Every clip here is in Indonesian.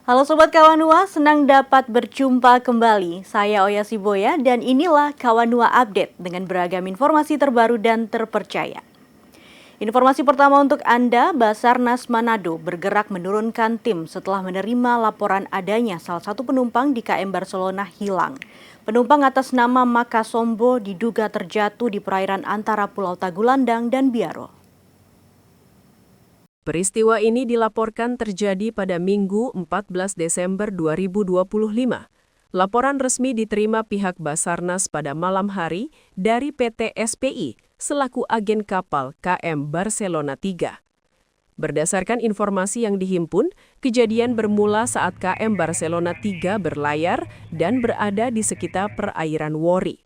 Halo Sobat Kawanua, senang dapat berjumpa kembali. Saya Oya Siboya dan inilah Kawanua Update dengan beragam informasi terbaru dan terpercaya. Informasi pertama untuk Anda, Basarnas Manado bergerak menurunkan tim setelah menerima laporan adanya salah satu penumpang di KM Barcelona hilang. Penumpang atas nama Makasombo diduga terjatuh di perairan antara Pulau Tagulandang dan Biaro. Peristiwa ini dilaporkan terjadi pada Minggu 14 Desember 2025. Laporan resmi diterima pihak Basarnas pada malam hari dari PT SPI selaku agen kapal KM Barcelona 3. Berdasarkan informasi yang dihimpun, kejadian bermula saat KM Barcelona 3 berlayar dan berada di sekitar perairan Wori.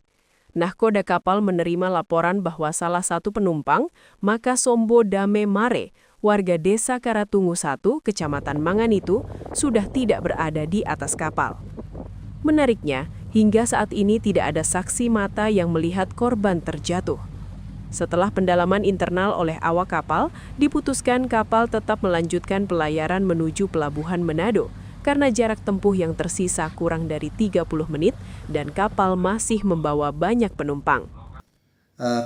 Nahkoda kapal menerima laporan bahwa salah satu penumpang, Makasombo Dame Mare, warga desa Karatungu 1, Kecamatan Manganitu, sudah tidak berada di atas kapal. Menariknya, hingga saat ini tidak ada saksi mata yang melihat korban terjatuh. Setelah pendalaman internal oleh awak kapal, diputuskan kapal tetap melanjutkan pelayaran menuju Pelabuhan Manado karena jarak tempuh yang tersisa kurang dari 30 menit dan kapal masih membawa banyak penumpang.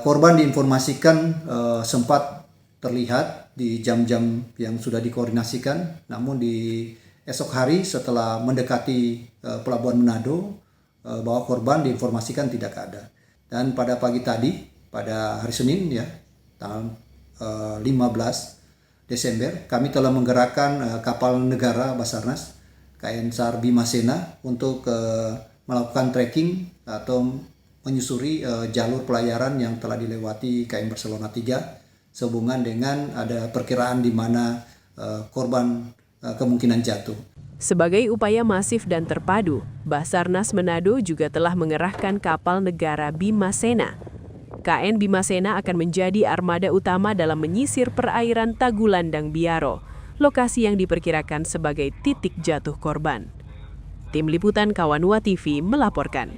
Korban diinformasikan sempat terlihat di jam-jam yang sudah dikoordinasikan, namun di esok hari setelah mendekati Pelabuhan Manado, bahwa korban diinformasikan tidak ada. Dan pada pagi tadi, pada hari Senin ya, tanggal 15 Desember, kami telah menggerakkan kapal negara Basarnas KN SAR Bima Sena untuk melakukan tracking atau menyusuri jalur pelayaran yang telah dilewati KM Barcelona 3 sehubungan dengan ada perkiraan di mana korban kemungkinan jatuh. Sebagai upaya masif dan terpadu, Basarnas Manado juga telah mengerahkan kapal negara Bima Sena. KN Bima Sena akan menjadi armada utama dalam menyisir perairan Tagulandang Biaro, lokasi yang diperkirakan sebagai titik jatuh korban. Tim Liputan Kawanua TV melaporkan.